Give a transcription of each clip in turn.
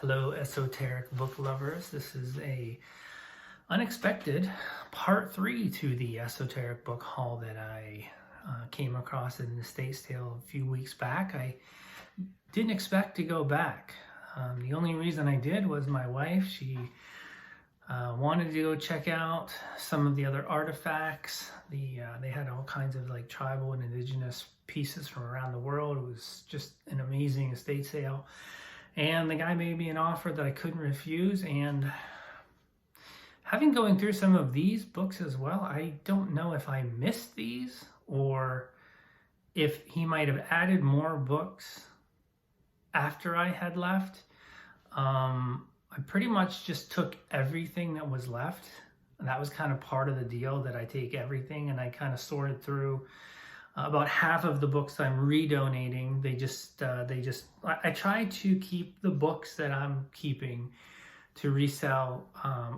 Hello, esoteric book lovers. This is a unexpected part 3 to the esoteric book haul that I came across in the estate sale a few weeks back. I didn't expect to go back. The only reason I did was my wife. She wanted to go check out some of the other artifacts. They had all kinds of like tribal and indigenous pieces from around the world. It was just an amazing estate sale. And the guy made me an offer that I couldn't refuse. And having going through some of these books as well, I don't know if I missed these or if he might have added more books after I had left. I pretty much just took everything that was left. And that was kind of part of the deal, that I take everything and I kind of sorted through. About half of the books I'm redonating. I try to keep the books that I'm keeping to resell,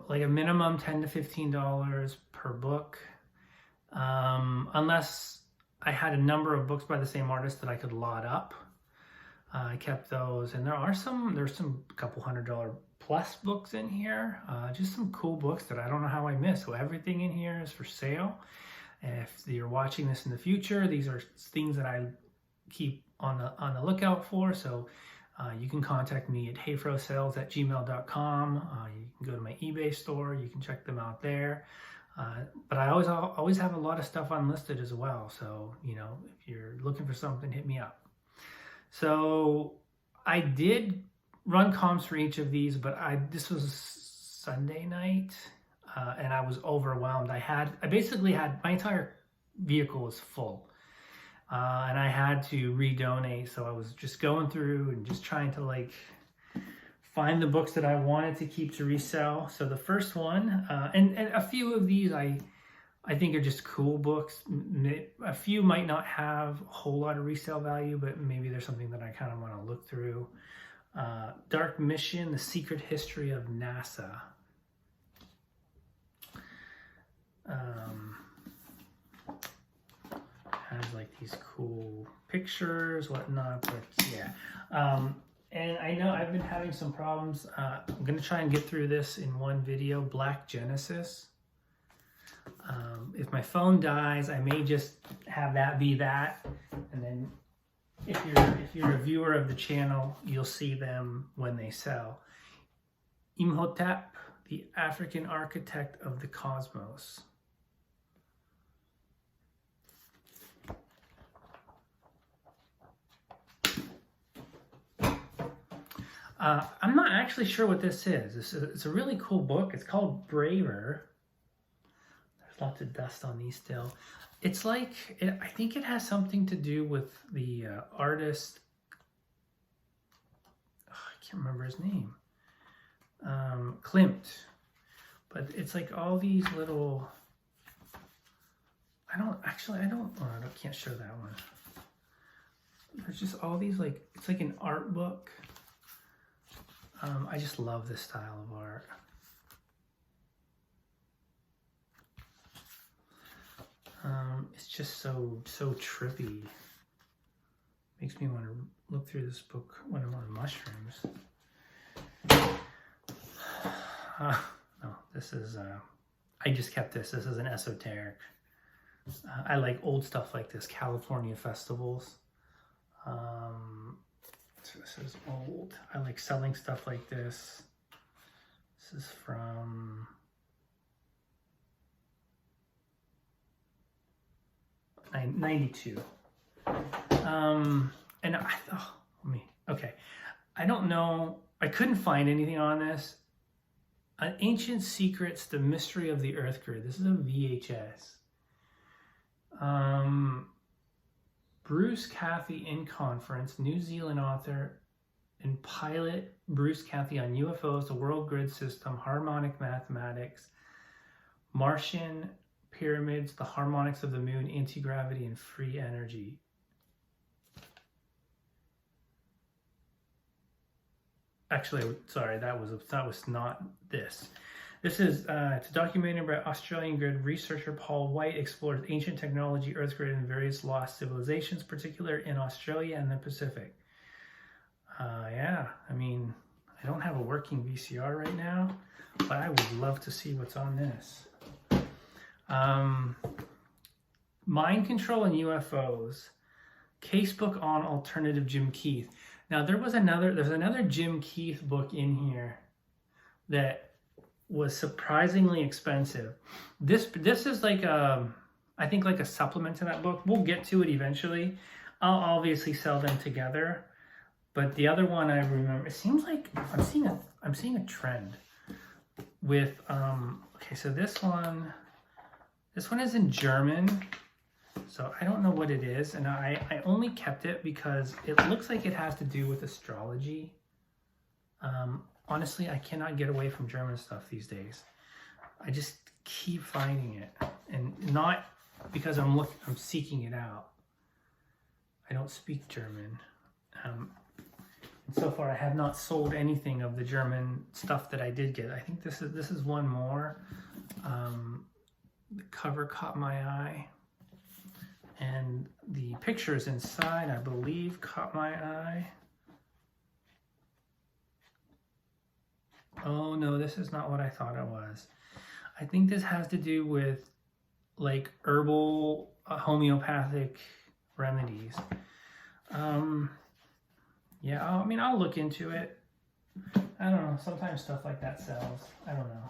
like a minimum $10 to $15 per book, unless I had a number of books by the same artist that I could lot up. I kept those, and there's some couple $100 plus books in here, just some cool books that I don't know how I missed. So everything in here is for sale. If you're watching this in the future, these are things that I keep on the lookout for. So you can contact me at heyfrosales@gmail.com. You can go to my eBay store. You can check them out there. But I always have a lot of stuff unlisted as well. So, you know, if you're looking for something, hit me up. So I did run comps for each of these, but this was Sunday night. And I was overwhelmed. I basically had, my entire vehicle was full. And I had to redonate. So I was just going through and just trying to like find the books that I wanted to keep to resell. So the first one, and a few of these I think are just cool books. A few might not have a whole lot of resale value, but maybe there's something that I kind of want to look through. Dark Mission, The Secret History of NASA. Has like these cool pictures, whatnot, but yeah. And I know I've been having some problems. I'm gonna try and get through this in one video. Black Genesis. If my phone dies, I may just have that be that, and then if you're a viewer of the channel, you'll see them when they sell. Imhotep, the African architect of the cosmos. I'm not actually sure what this is. It's a really cool book. It's called Braver. There's lots of dust on these still. It's like, I think it has something to do with the artist. Oh, I can't remember his name. Klimt. But it's like all these little, I can't show that one. There's just all these, like, it's like an art book. I just love this style of art. It's just so trippy. Makes me want to look through this book when I'm on mushrooms. No, this is, I just kept this. This is an esoteric. I like old stuff like this, California festivals. So this is old. I like selling stuff like this. This is from 92. And okay. I don't know. I couldn't find anything on this. Ancient Secrets, The Mystery of the Earth Grid. This is a VHS. Bruce Cathy in Conference, New Zealand author and pilot Bruce Cathy on UFOs, the world grid system, harmonic mathematics, Martian pyramids, the harmonics of the moon, anti-gravity, and free energy. Actually, sorry, that was not this. This is it's a documentary by Australian grid researcher Paul White, explores ancient technology, Earth grid, and various lost civilizations, particularly in Australia and the Pacific. Yeah, I mean, I don't have a working VCR right now, but I would love to see what's on this. Mind Control and UFOs. Casebook on Alternative Jim Keith. Now there's another Jim Keith book in here that was surprisingly expensive. This is like I think like a supplement to that book. We'll get to it eventually. I'll obviously sell them together. But the other one I remember, it seems like I'm seeing a trend with okay, so this one is in German. So I don't know what it is, and I only kept it because it looks like it has to do with astrology. Honestly, I cannot get away from German stuff these days. I just keep finding it, and not because I'm seeking it out. I don't speak German. And so far, I have not sold anything of the German stuff that I did get. I think this is one more. The cover caught my eye. And the pictures inside, I believe, caught my eye. Oh no, this is not what I thought it was. I think this has to do with like herbal, homeopathic remedies. Yeah, I mean, I'll look into it. I don't know, sometimes stuff like that sells. I don't know.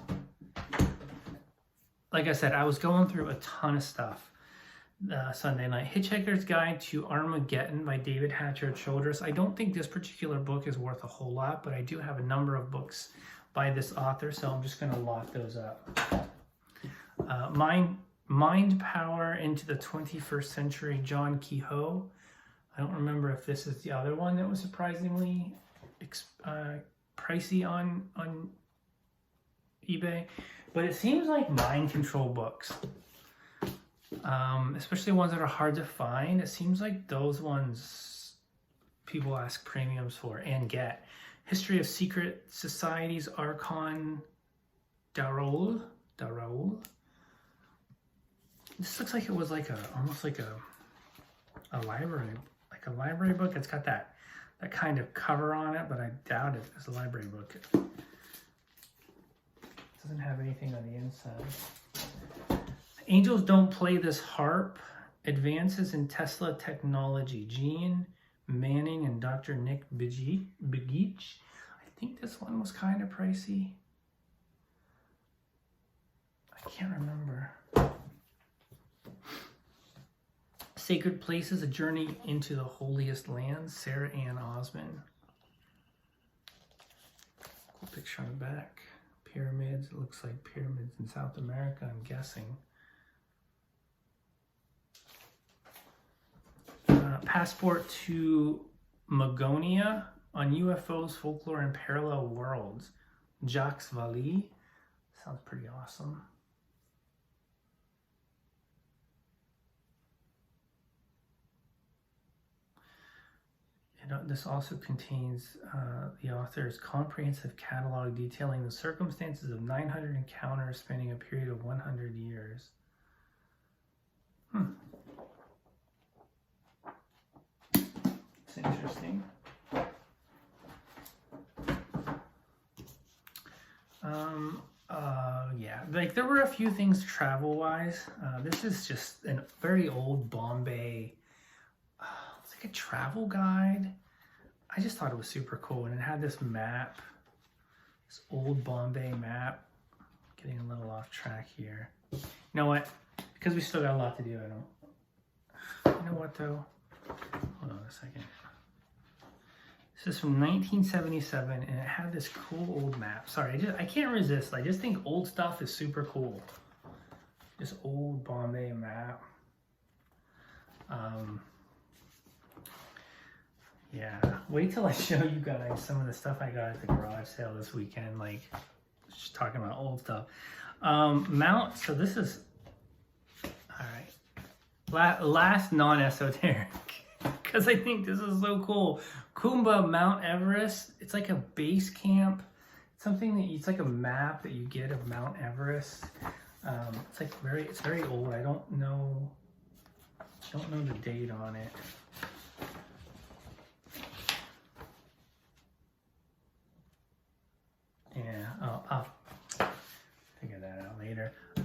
Like I said, I was going through a ton of stuff. Sunday night. Hitchhiker's Guide to Armageddon by David Hatcher Childress. I don't think this particular book is worth a whole lot, but I do have a number of books by this author, so I'm just going to lock those up. Mind Power into the 21st Century, John Kehoe. I don't remember if this is the other one that was surprisingly pricey on eBay, but it seems like mind control books, especially ones that are hard to find, it seems like those ones people ask premiums for and get. History of Secret Societies, Archon Darol. This looks like it was like almost like a library book. It's got that kind of cover on it, but I doubt it's a library book. It doesn't have anything on the inside. Angels Don't Play This Harp. Advances in Tesla Technology. Gene Manning and Dr. Nick Begich. I think this one was kind of pricey. I can't remember. Sacred Places, A Journey into the Holiest Lands, Sarah Ann Osman. Cool picture on the back. Pyramids, it looks like pyramids in South America, I'm guessing. Passport to Magonia on UFOs, Folklore, and Parallel Worlds. Jacques Vallée. Sounds pretty awesome. This also contains the author's comprehensive catalog detailing the circumstances of 900 encounters spanning a period of 100 years. It's interesting. Yeah, like there were a few things travel-wise. This is just a very old Bombay. It's like a travel guide. I just thought it was super cool, and it had this map, this old Bombay map. Getting a little off track here. You know what? Because we still got a lot to do. You know what though? Hold on a second. This is from 1977, and it had this cool old map. Sorry, I can't resist. I just think old stuff is super cool. This old Bombay map. Yeah, wait till I show you guys some of the stuff I got at the garage sale this weekend. Like, just talking about old stuff. So this is, all right, last non-esoteric, because I think this is so cool. Kumba Mount Everest. It's like a base camp. It's like a map that you get of Mount Everest. It's very old. I don't know the date on it.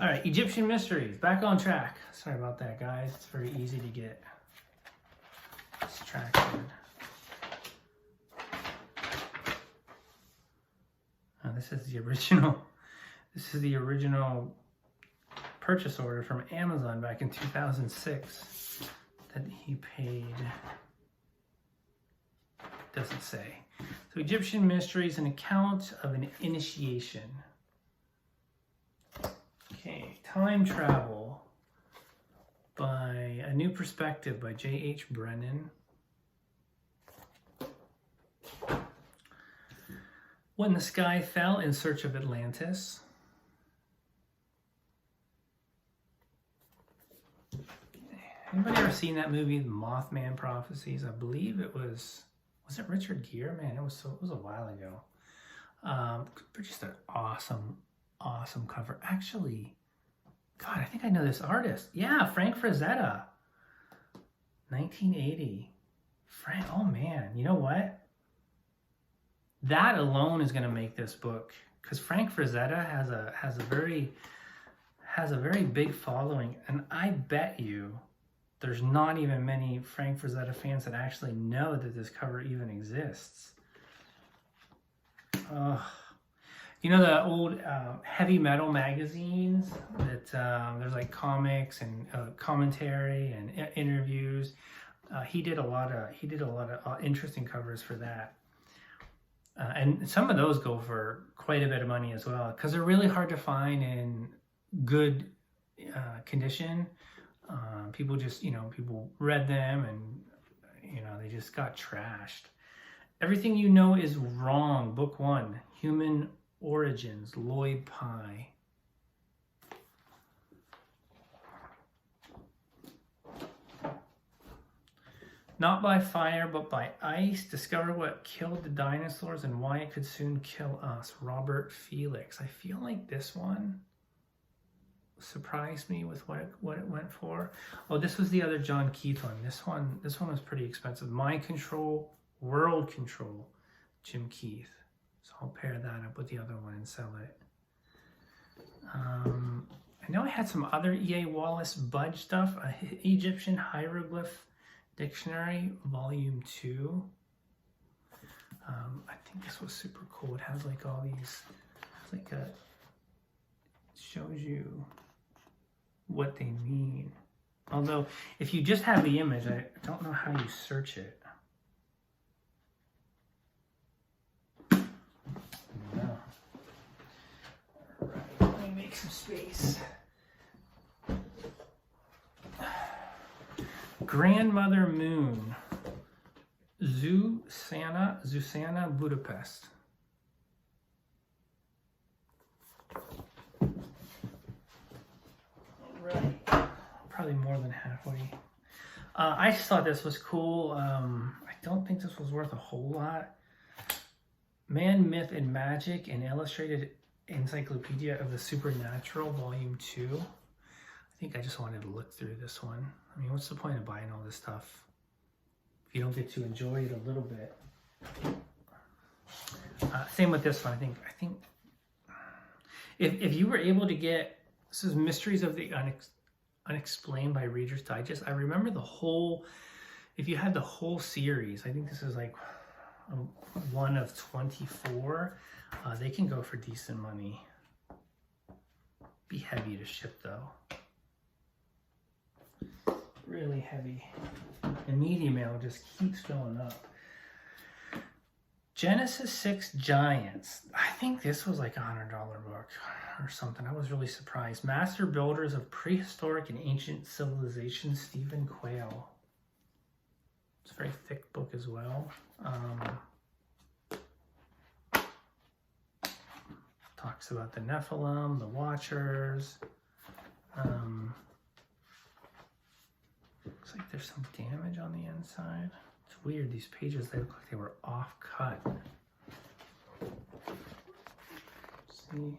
All right, Egyptian Mysteries, back on track. Sorry about that, guys. It's very easy to get distracted. This is the original. This is the original purchase order from Amazon back in 2006 that he paid. Doesn't say. So Egyptian Mysteries, an account of an initiation. Okay, Time Travel by A New Perspective by J.H. Brennan. When the Sky Fell in Search of Atlantis. Anybody ever seen that movie, The Mothman Prophecies? I believe it was it Richard Gere? Man, it was a while ago. Just an awesome cover. Actually, God, I think I know this artist. Yeah, Frank Frazetta. 1980. Frank, oh man, you know what? That alone is going to make this book, because Frank Frazetta has a very big following, and I bet you there's not even many Frank Frazetta fans that actually know that this cover even exists. You know the old heavy metal magazines that there's like comics and commentary and interviews. He did a lot of interesting covers for that. And some of those go for quite a bit of money as well, because they're really hard to find in good condition. People just, people read them and, they just got trashed. Everything You Know Is Wrong, Book 1, Human Origins, Lloyd Pye. Not by fire, but by ice. Discover what killed the dinosaurs and why it could soon kill us. Robert Felix. I feel like this one surprised me with what it went for. Oh, this was the other John Keith one. This one was pretty expensive. Mind Control, World Control, Jim Keith. So I'll pair that up with the other one and sell it. I know I had some other E.A. Wallace Budge stuff. Egyptian Hieroglyph Dictionary, Volume 2. I think this was super cool. It has like all these, it shows you what they mean. Although, if you just have the image, I don't know how you search it. No. All right, let me make some space. Grandmother Moon, Zuzana Budapest. All right, probably more than halfway. I just thought this was cool. I don't think this was worth a whole lot. Man, Myth, and Magic, an Illustrated Encyclopedia of the Supernatural, Volume 2. I think I just wanted to look through this one. I mean, what's the point of buying all this stuff if you don't get to enjoy it a little bit? Same with this one. I think if you were able to get, this is Mysteries of the Unexplained by Reader's Digest. I remember if you had the whole series, I think this is like one of 24. They can go for decent money. Be heavy to ship though. Really heavy. And media mail just keeps going up. Genesis 6 Giants. I think this was like a $100 book or something. I was really surprised. Master Builders of Prehistoric and Ancient Civilizations, Stephen Quayle. It's a very thick book as well. Talks about the Nephilim, the Watchers. Looks like there's some damage on the inside. It's weird, these pages, they look like they were off cut. See,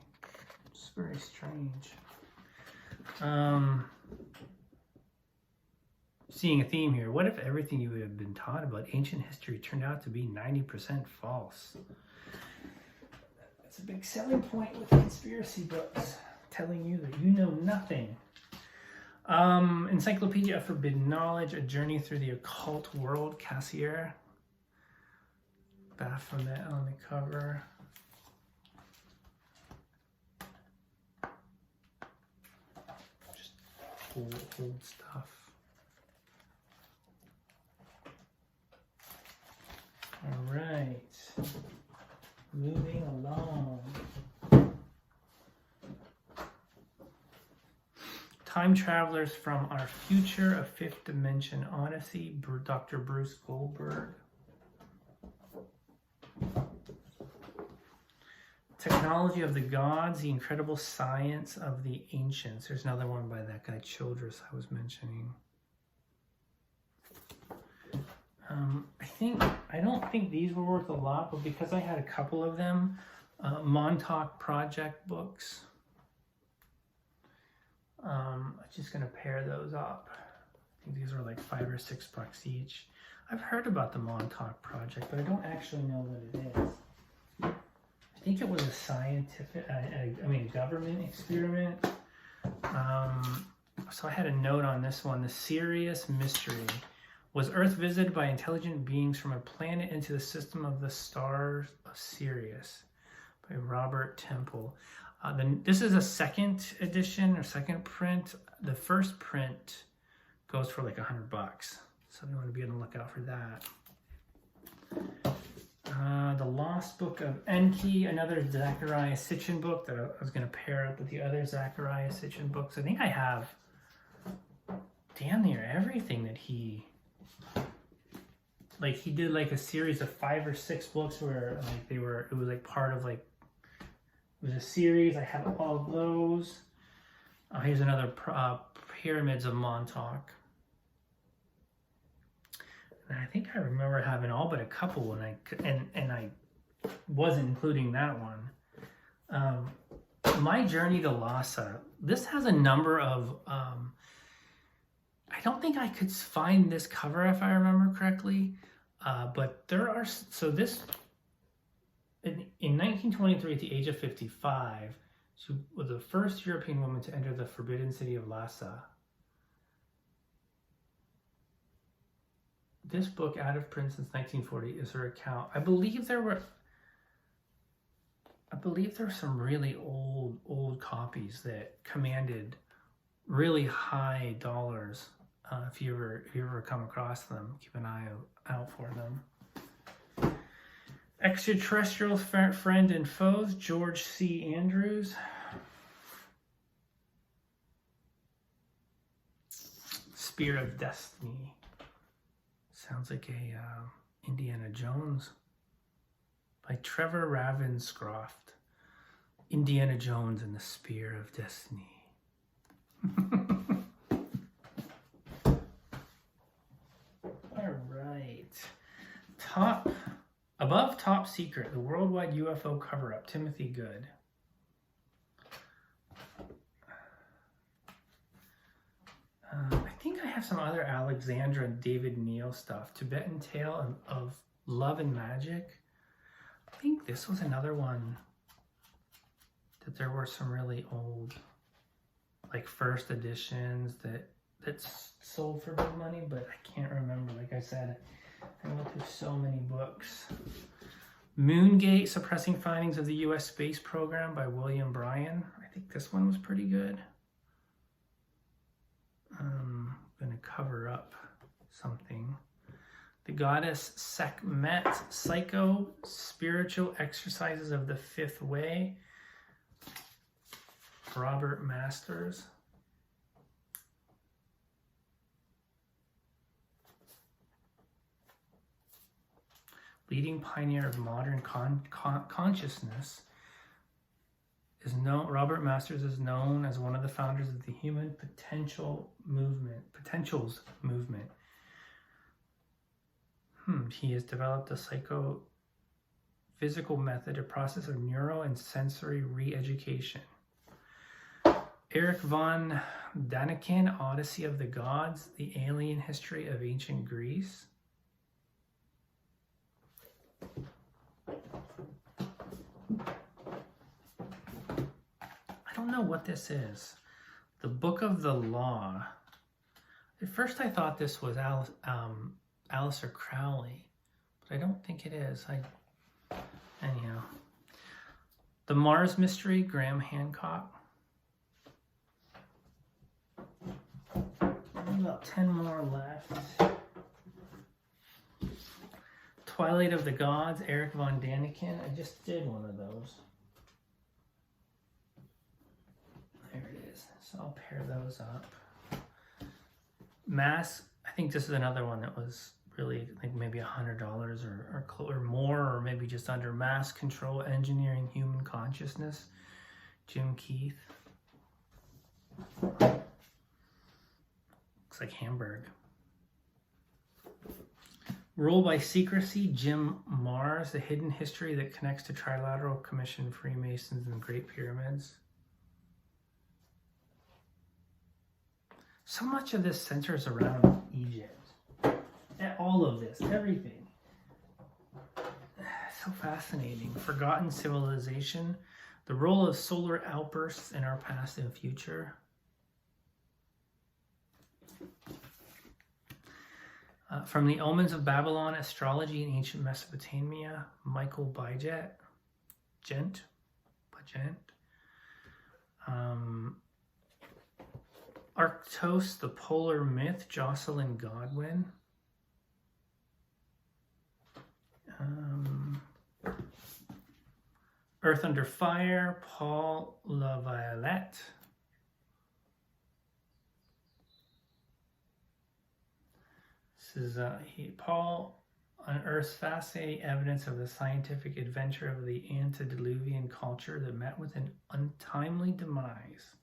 it's very strange. Seeing a theme here. What if everything you have been taught about ancient history turned out to be 90% false? That's a big selling point with conspiracy books. telling you that you know nothing. Encyclopedia of Forbidden Knowledge, A Journey Through the Occult World, Cassier. Baphomet on the cover. Just old stuff. All right, moving along. Time Travelers from Our Future, A Fifth Dimension Odyssey, Dr. Bruce Goldberg. Technology of the Gods, The Incredible Science of the Ancients. There's another one by that guy Childress I was mentioning. I don't think these were worth a lot, but because I had a couple of them, Montauk Project books. I'm just gonna pair those up. I think these are like $5 or $6 each. I've heard about the Montauk Project, but I don't actually know what it is. I think it was a scientific, government experiment. So I had a note on this one. The Sirius Mystery. Was Earth visited by intelligent beings from a planet into the system of the stars of Sirius? By Robert Temple. This is a second edition or second print. The first print goes for like $100. So you want to be on the lookout for that. The Lost Book of Enki, another Zachariah Sitchin book that I was going to pair up with the other Zachariah Sitchin books. I think I have damn near everything that he did like a series of 5 or 6 books where like it was like part of like, it was a series. I have all of those. Here's another Pyramids of Montauk. And I think I remember having all but a couple, and I wasn't including that one. My Journey to Lhasa. This has a number of. I don't think I could find this cover if I remember correctly, but there are. So this in 1923, at the age of 55, she was the first European woman to enter the forbidden city of Lhasa. This book, out of print since 1940, is her account. I believe there were some really old copies that commanded really high dollars. If you ever come across them, keep an eye out for them. Extraterrestrial Friend and Foes, George C. Andrews. Spear of Destiny. Sounds like a Indiana Jones by Trevor Ravenscroft. Indiana Jones and the Spear of Destiny. All right. Above Top Secret, the Worldwide UFO Cover-Up, Timothy Good. I think I have some other Alexandra and David Neal stuff. Tibetan Tale of Love and Magic. I think this was another one that there were some really old, like first editions that sold for big money, but I can't remember. Like I said, I went through so many books. Moongate, Suppressing Findings of the U.S. Space Program by William Bryan. I think this one was pretty good. I'm going to cover up something. The Goddess Sekhmet, Psycho, Spiritual Exercises of the Fifth Way. Robert Masters. Leading pioneer of modern consciousness. Robert Masters is known as one of the founders of the Human Potentials movement. He has developed a psychophysical method, a process of neuro and sensory re-education. Eric von Daniken, Odyssey of the Gods, the Alien History of Ancient Greece. I don't know what this is. The Book of the Law. At first I thought this was Aleister Crowley, but I don't think it is. Anyhow. The Mars Mystery, Graham Hancock. About 10 more left. Twilight of the Gods, Eric von Daniken. I just did one of those. There it is. So I'll pair those up. Mass, I think this is another one that was really like maybe $100 or more, or maybe just under. Mass Control, Engineering Human Consciousness, Jim Keith. Looks like Hamburg. Rule by Secrecy, Jim Marrs, The Hidden History That Connects to Trilateral Commission, Freemasons, and Great Pyramids. So much of this centers around Egypt. All of this, everything. So fascinating. Forgotten Civilization, The Role of Solar Outbursts in Our Past and Future. From the Omens of Babylon, Astrology in Ancient Mesopotamia, Michael Bygent. Arctos, The Polar Myth, Jocelyn Godwin. Earth Under Fire, Paul Laviolette. This is Paul unearths fascinating evidence of the scientific adventure of the antediluvian culture that met with an untimely demise.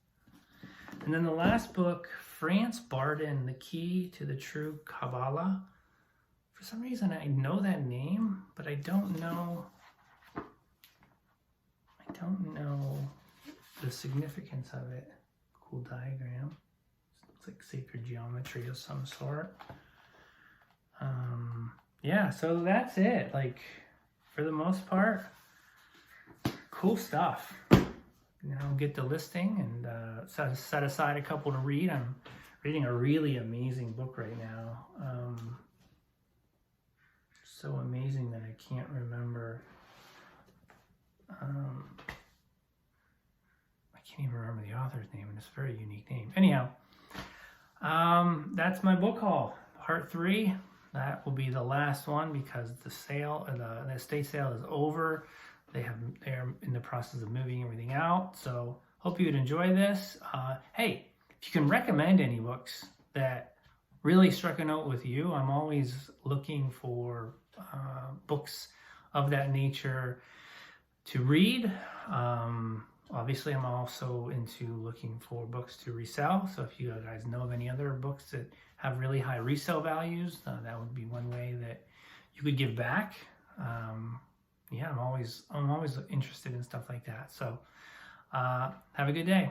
And then the last book, France Bardin, The Key to the True Kabbalah. For some reason, I know that name, but I don't know the significance of it. Cool diagram. Looks like sacred geometry of some sort. Yeah, so that's it. Like, for the most part, cool stuff. You know, get the listing and set aside a couple to read. I'm reading a really amazing book right now. So amazing that I can't remember. I can't even remember the author's name, and it's a very unique name. Anyhow, that's my book haul. Part 3. That will be the last one because the sale, the estate sale is over. They're in the process of moving everything out. So hope you would enjoy this. Hey, if you can recommend any books that really struck a note with you, I'm always looking for books of that nature to read. Obviously, I'm also into looking for books to resell. So if you guys know of any other books that have really high resale values, that would be one way that you could give back. Yeah, I'm always interested in stuff like that. So have a good day.